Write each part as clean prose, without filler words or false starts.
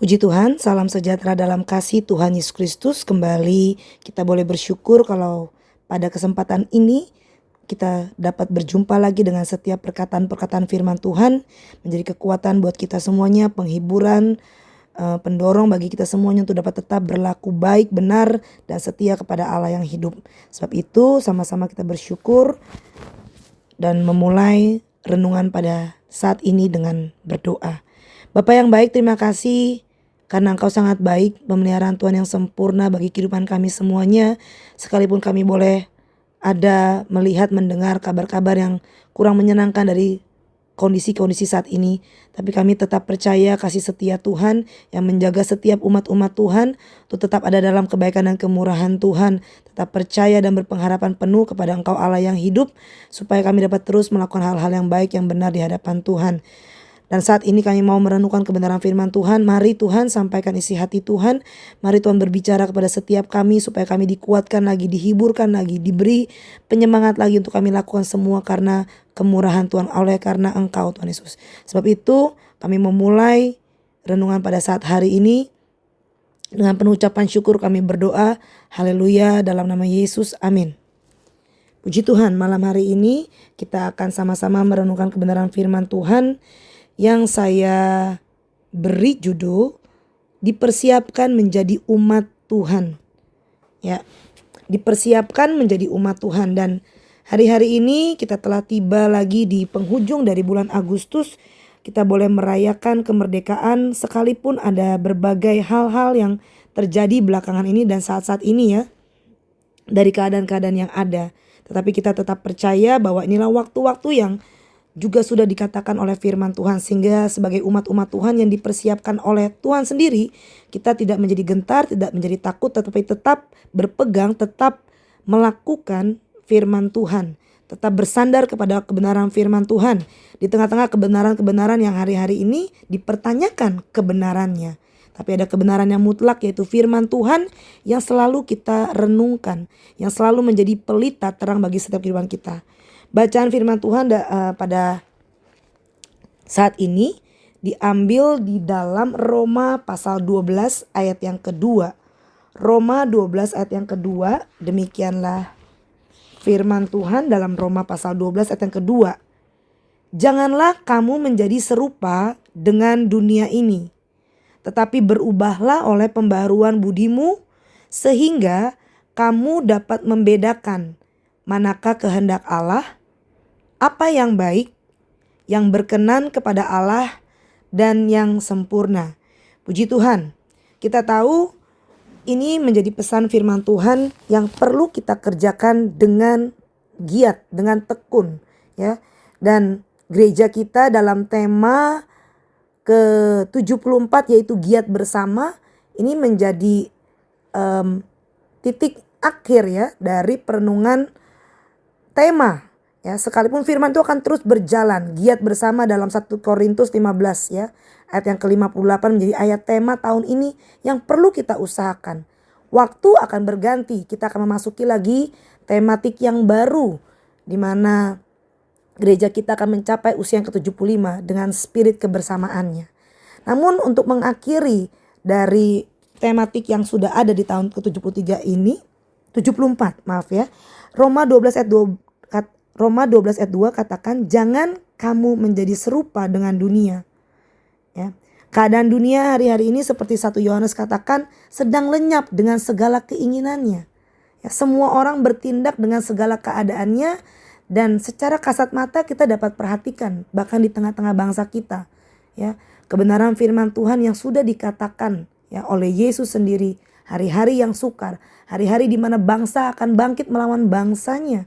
Puji Tuhan, salam sejahtera dalam kasih Tuhan Yesus Kristus. Kembali kita boleh bersyukur kalau pada kesempatan ini kita dapat berjumpa lagi dengan setiap perkataan-perkataan firman Tuhan. Menjadi kekuatan buat kita semuanya, penghiburan, pendorong bagi kita semuanya untuk dapat tetap berlaku baik, benar, dan setia kepada Allah yang hidup. Sebab itu sama-sama kita bersyukur dan memulai renungan pada saat ini dengan berdoa. Bapa yang baik, terima kasih karena Engkau sangat baik, pemeliharaan Tuhan yang sempurna bagi kehidupan kami semuanya. Sekalipun kami boleh ada melihat, mendengar kabar-kabar yang kurang menyenangkan dari kondisi-kondisi saat ini, tapi kami tetap percaya kasih setia Tuhan yang menjaga setiap umat-umat Tuhan untuk tetap ada dalam kebaikan dan kemurahan Tuhan. Tetap percaya dan berpengharapan penuh kepada Engkau Allah yang hidup, supaya kami dapat terus melakukan hal-hal yang baik yang benar di hadapan Tuhan. Dan saat ini kami mau merenungkan kebenaran firman Tuhan. Mari Tuhan sampaikan isi hati Tuhan. Mari Tuhan berbicara kepada setiap kami supaya kami dikuatkan lagi, dihiburkan lagi, diberi penyemangat lagi untuk kami lakukan semua karena kemurahan Tuhan, oleh karena Engkau Tuhan Yesus. Sebab itu kami memulai renungan pada saat hari ini dengan penuh ucapan syukur kami berdoa. Haleluya, dalam nama Yesus, amin. Puji Tuhan, malam hari ini kita akan sama-sama merenungkan kebenaran firman Tuhan yang saya beri judul dipersiapkan menjadi umat Tuhan. Ya, dipersiapkan menjadi umat Tuhan. Dan hari-hari ini kita telah tiba lagi di penghujung dari bulan Agustus. Kita boleh merayakan kemerdekaan sekalipun ada berbagai hal-hal yang terjadi belakangan ini dan saat-saat ini ya, dari keadaan-keadaan yang ada. Tetapi kita tetap percaya bahwa inilah waktu-waktu yang juga sudah dikatakan oleh firman Tuhan, sehingga sebagai umat-umat Tuhan yang dipersiapkan oleh Tuhan sendiri, kita tidak menjadi gentar, tidak menjadi takut, tetapi tetap berpegang, tetap melakukan firman Tuhan, tetap bersandar kepada kebenaran firman Tuhan di tengah-tengah kebenaran-kebenaran yang hari-hari ini dipertanyakan kebenarannya. Tapi ada kebenaran yang mutlak, yaitu firman Tuhan yang selalu kita renungkan, yang selalu menjadi pelita terang bagi setiap kehidupan kita. Bacaan firman Tuhan pada saat ini diambil di dalam Roma pasal 12 ayat yang kedua. Roma 12 ayat yang kedua, demikianlah firman Tuhan dalam Roma pasal 12 ayat yang kedua. Janganlah kamu menjadi serupa dengan dunia ini, tetapi berubahlah oleh pembaharuan budimu, sehingga kamu dapat membedakan manakah kehendak Allah, apa yang baik, yang berkenan kepada Allah, dan yang sempurna. Puji Tuhan, kita tahu ini menjadi pesan firman Tuhan yang perlu kita kerjakan dengan giat, dengan tekun, ya. Dan gereja kita dalam tema ke-74 yaitu giat bersama, ini menjadi titik akhir ya dari perenungan tema. Ya, sekalipun firman itu akan terus berjalan, giat bersama dalam 1 Korintus 15 ya. Ayat yang ke-58 menjadi ayat tema tahun ini yang perlu kita usahakan. Waktu akan berganti, kita akan memasuki lagi tematik yang baru, di mana gereja kita akan mencapai usia yang ke-75 dengan spirit kebersamaannya. Namun untuk mengakhiri dari tematik yang sudah ada di tahun ke-73 ini, 74 maaf ya. Roma 12 ayat 2 katakan, jangan kamu menjadi serupa dengan dunia. Ya. Keadaan dunia hari-hari ini seperti 1 Yohanes katakan sedang lenyap dengan segala keinginannya. Ya, semua orang bertindak dengan segala keadaannya, dan secara kasat mata kita dapat perhatikan bahkan di tengah-tengah bangsa kita. Ya, kebenaran firman Tuhan yang sudah dikatakan ya oleh Yesus sendiri, hari-hari yang sukar, hari-hari di mana bangsa akan bangkit melawan bangsanya.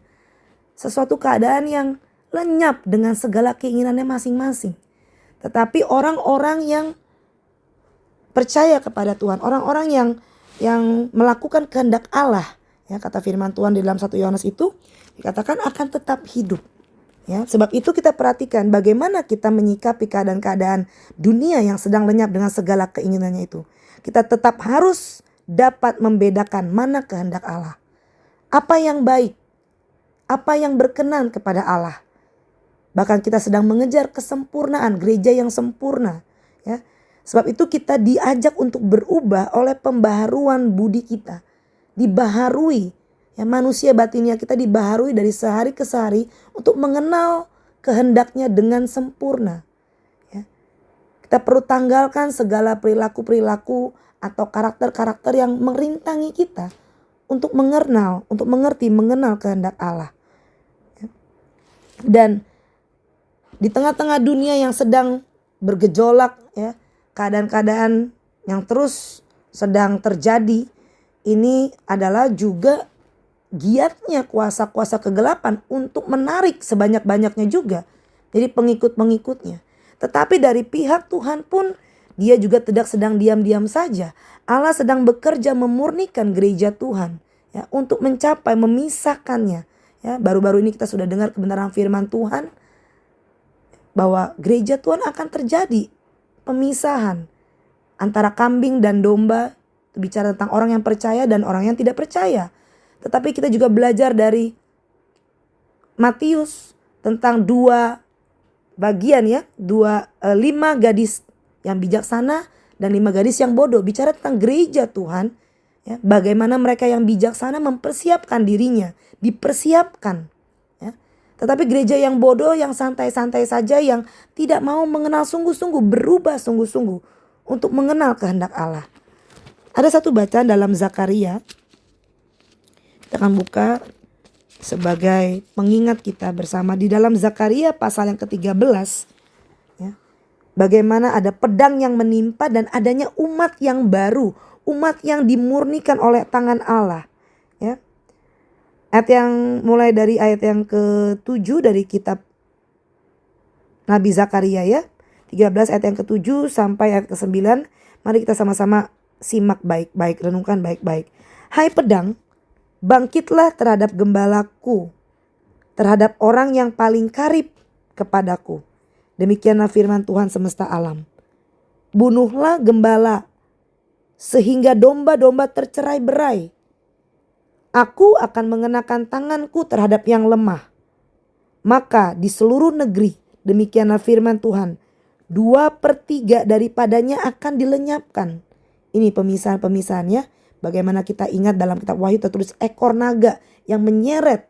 Sesuatu keadaan yang lenyap dengan segala keinginannya masing-masing. Tetapi orang-orang yang percaya kepada Tuhan, orang-orang yang melakukan kehendak Allah, ya kata firman Tuhan di dalam 1 Yohanes itu dikatakan akan tetap hidup. Ya, sebab itu kita perhatikan bagaimana kita menyikapi keadaan-keadaan dunia yang sedang lenyap dengan segala keinginannya itu. Kita tetap harus dapat membedakan mana kehendak Allah, apa yang baik, apa yang berkenan kepada Allah. Bahkan kita sedang mengejar kesempurnaan, gereja yang sempurna. Ya. Sebab itu kita diajak untuk berubah oleh pembaharuan budi kita. Dibaharui. Ya, manusia batinnya kita dibaharui dari sehari ke sehari untuk mengenal kehendaknya dengan sempurna. Ya. Kita perlu tanggalkan segala perilaku-perilaku atau karakter-karakter yang merintangi kita untuk mengenal kehendak Allah. Ya. Dan di tengah-tengah dunia yang sedang bergejolak, ya, keadaan-keadaan yang terus sedang terjadi, ini adalah juga giatnya kuasa-kuasa kegelapan untuk menarik sebanyak-banyaknya juga jadi pengikut-pengikutnya. Tetapi dari pihak Tuhan pun dia juga tidak sedang diam-diam saja. Allah sedang bekerja memurnikan gereja Tuhan, ya, untuk mencapai memisahkannya. Ya, baru-baru ini kita sudah dengar kebenaran firman Tuhan bahwa gereja Tuhan akan terjadi pemisahan antara kambing dan domba. Itu bicara tentang orang yang percaya dan orang yang tidak percaya. Tetapi kita juga belajar dari Matius tentang dua bagian, ya, 5 gadis yang bijaksana dan 5 gadis yang bodoh. Bicara tentang gereja Tuhan, ya, bagaimana mereka yang bijaksana mempersiapkan dirinya, dipersiapkan. Tetapi gereja yang bodoh, yang santai-santai saja, yang tidak mau mengenal sungguh-sungguh, berubah sungguh-sungguh untuk mengenal kehendak Allah. Ada satu bacaan dalam Zakaria. Kita akan buka sebagai pengingat kita bersama di dalam Zakaria pasal yang ke-13. Ya. Bagaimana ada pedang yang menimpa dan adanya umat yang baru, umat yang dimurnikan oleh tangan Allah. Ya. Ayat yang mulai dari ayat yang ke-7 dari kitab Nabi Zakaria, ya. 13 ayat yang ke-7 sampai ayat ke-9. Mari kita sama-sama simak baik-baik, renungkan baik-baik. Hai pedang, bangkitlah terhadap gembalaku, terhadap orang yang paling karib kepadaku. Demikianlah firman Tuhan semesta alam. Bunuhlah gembala sehingga domba-domba tercerai-berai. Aku akan mengenakan tanganku terhadap yang lemah. Maka di seluruh negeri, demikianlah firman Tuhan, 2/3 daripadanya akan dilenyapkan. Ini pemisahan-pemisahannya. Bagaimana kita ingat dalam kitab Wahyu tertulis ekor naga yang menyeret.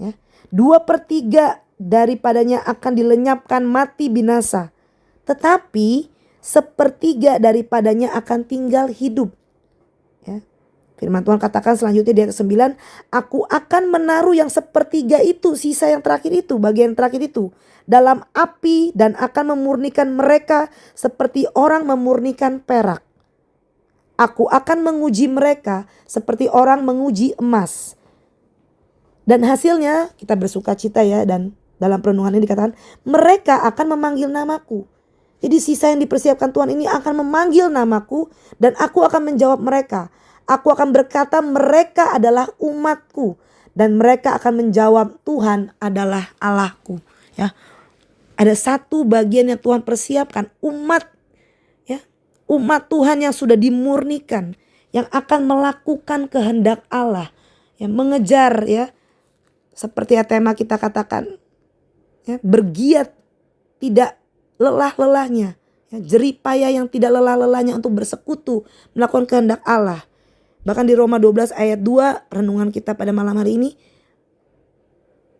Ya. 2/3 daripadanya akan dilenyapkan mati binasa. Tetapi 1/3 daripadanya akan tinggal hidup. Ya. Firman Tuhan katakan selanjutnya di ayat 9, aku akan menaruh yang 1/3 itu, sisa yang terakhir itu, bagian terakhir itu, dalam api dan akan memurnikan mereka seperti orang memurnikan perak. Aku akan menguji mereka seperti orang menguji emas. Dan hasilnya kita bersuka cita, ya, dan dalam perenungan ini dikatakan mereka akan memanggil namaku. Jadi sisa yang dipersiapkan Tuhan ini akan memanggil namaku dan aku akan menjawab mereka. Aku akan berkata mereka adalah umatku dan mereka akan menjawab Tuhan adalah Allahku. Ya, ada satu bagian yang Tuhan persiapkan, umat, ya, umat Tuhan yang sudah dimurnikan, yang akan melakukan kehendak Allah, yang mengejar, ya, seperti tema kita katakan, ya, bergiat tidak lelah-lelahnya, ya, jeripaya yang tidak lelah-lelahnya untuk bersekutu melakukan kehendak Allah. Bahkan di Roma 12 ayat 2 renungan kita pada malam hari ini,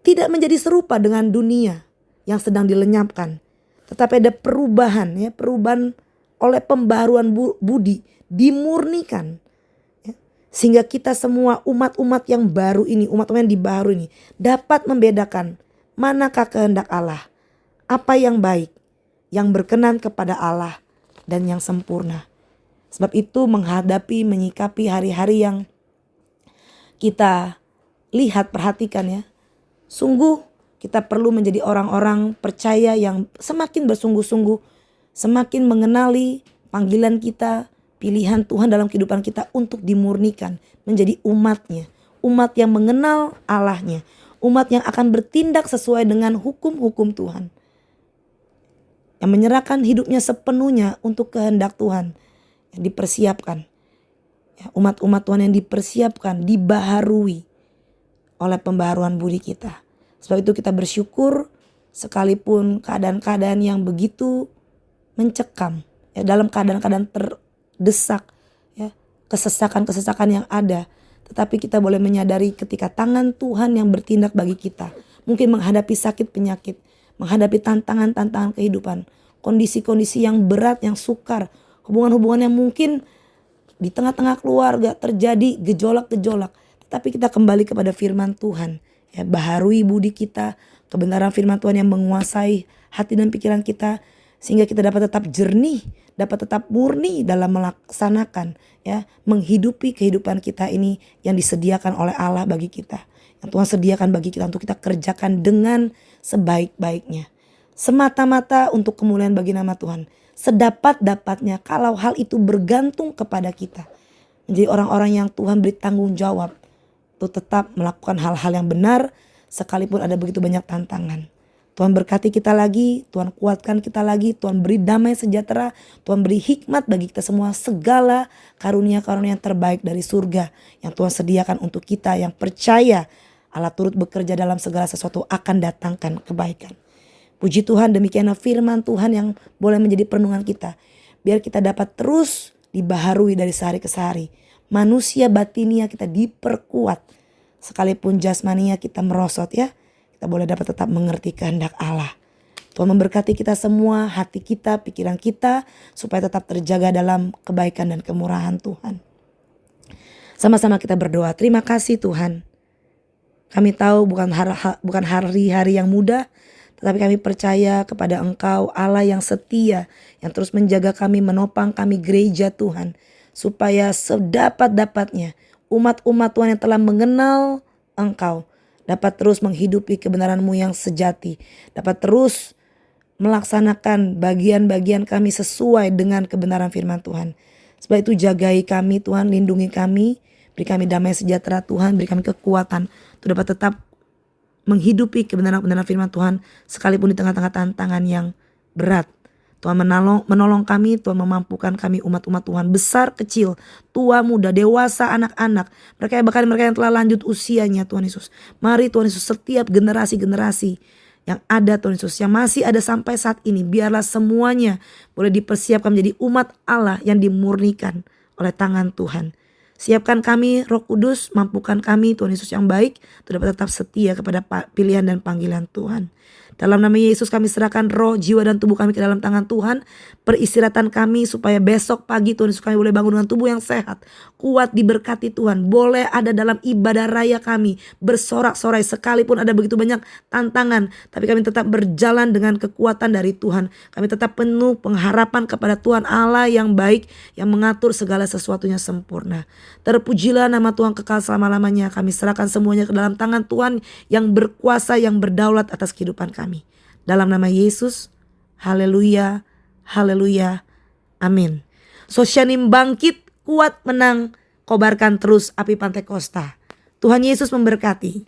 tidak menjadi serupa dengan dunia yang sedang dilenyapkan, tetapi ada perubahan, ya, perubahan oleh pembaruan budi, dimurnikan, ya, sehingga kita semua umat-umat yang baru ini, umat-umat yang dibaru ini dapat membedakan manakah kehendak Allah, apa yang baik, yang berkenan kepada Allah dan yang sempurna. Sebab itu menyikapi hari-hari yang kita lihat, perhatikan, ya, sungguh kita perlu menjadi orang-orang percaya yang semakin bersungguh-sungguh, semakin mengenali panggilan kita, pilihan Tuhan dalam kehidupan kita untuk dimurnikan menjadi umatnya. Umat yang mengenal Allahnya, umat yang akan bertindak sesuai dengan hukum-hukum Tuhan, yang menyerahkan hidupnya sepenuhnya untuk kehendak Tuhan. Yang dipersiapkan, ya, umat-umat Tuhan yang dipersiapkan, dibaharui oleh pembaharuan budi kita. Sebab itu kita bersyukur sekalipun keadaan-keadaan yang begitu mencekam, ya, dalam keadaan-keadaan terdesak, ya, kesesakan-kesesakan yang ada. Tetapi kita boleh menyadari ketika tangan Tuhan yang bertindak bagi kita. Mungkin menghadapi sakit penyakit, menghadapi tantangan-tantangan kehidupan, kondisi-kondisi yang berat, yang sukar, hubungan-hubungan yang mungkin di tengah-tengah keluarga terjadi gejolak-gejolak. Tetapi kita kembali kepada firman Tuhan. Ya, baharui budi kita, kebenaran firman Tuhan yang menguasai hati dan pikiran kita. Sehingga kita dapat tetap jernih, dapat tetap murni dalam melaksanakan, ya, menghidupi kehidupan kita ini yang disediakan oleh Allah bagi kita. Yang Tuhan sediakan bagi kita untuk kita kerjakan dengan sebaik-baiknya. Semata-mata untuk kemuliaan bagi nama Tuhan. Sedapat-dapatnya kalau hal itu bergantung kepada kita. Menjadi orang-orang yang Tuhan beri tanggung jawab untuk tetap melakukan hal-hal yang benar sekalipun ada begitu banyak tantangan. Tuhan berkati kita lagi, Tuhan kuatkan kita lagi, Tuhan beri damai sejahtera, Tuhan beri hikmat bagi kita semua, segala karunia-karunia yang terbaik dari surga yang Tuhan sediakan untuk kita yang percaya Allah turut bekerja dalam segala sesuatu akan datangkan kebaikan. Puji Tuhan, demikianlah firman Tuhan yang boleh menjadi perenungan kita. Biar kita dapat terus dibaharui dari sehari ke sehari. Manusia batinia kita diperkuat. Sekalipun jasmania kita merosot, ya, kita boleh dapat tetap mengerti kehendak Allah. Tuhan memberkati kita semua, hati kita, pikiran kita, supaya tetap terjaga dalam kebaikan dan kemurahan Tuhan. Sama-sama kita berdoa. Terima kasih Tuhan. Kami tahu bukan hari-hari yang mudah, tetapi kami percaya kepada Engkau, Allah yang setia, yang terus menjaga kami, menopang kami gereja Tuhan. Supaya sedapat-dapatnya umat-umat Tuhan yang telah mengenal Engkau dapat terus menghidupi kebenaran-Mu yang sejati. Dapat terus melaksanakan bagian-bagian kami sesuai dengan kebenaran firman Tuhan. Sebab itu jagai kami Tuhan, lindungi kami. Beri kami damai sejahtera Tuhan, beri kami kekuatan untuk dapat tetap menghidupi kebenaran-kebenaran firman Tuhan. Sekalipun di tengah-tengah tantangan yang berat. Tuhan menolong kami, Tuhan memampukan kami umat-umat Tuhan besar, kecil, tua, muda, dewasa, anak-anak. Bahkan mereka yang telah lanjut usianya Tuhan Yesus. Mari Tuhan Yesus setiap generasi-generasi yang ada Tuhan Yesus, yang masih ada sampai saat ini. Biarlah semuanya boleh dipersiapkan menjadi umat Allah yang dimurnikan oleh tangan Tuhan. Siapkan kami Roh Kudus, mampukan kami Tuhan Yesus yang baik untuk dapat tetap setia kepada pilihan dan panggilan Tuhan. Dalam nama Yesus kami serahkan roh, jiwa dan tubuh kami ke dalam tangan Tuhan. Peristirahatan kami supaya besok pagi Tuhan Yesus kami boleh bangun dengan tubuh yang sehat, kuat, diberkati Tuhan. Boleh ada dalam ibadah raya kami bersorak-sorai sekalipun ada begitu banyak tantangan. Tapi kami tetap berjalan dengan kekuatan dari Tuhan. Kami tetap penuh pengharapan kepada Tuhan Allah yang baik, yang mengatur segala sesuatunya sempurna. Terpujilah nama Tuhan kekal selama-lamanya. Kami serahkan semuanya ke dalam tangan Tuhan yang berkuasa, yang berdaulat atas kehidupan kami. Dalam nama Yesus, haleluya, haleluya, amin. Sosyanim bangkit, kuat, menang, kobarkan terus api Pantekosta. Tuhan Yesus memberkati.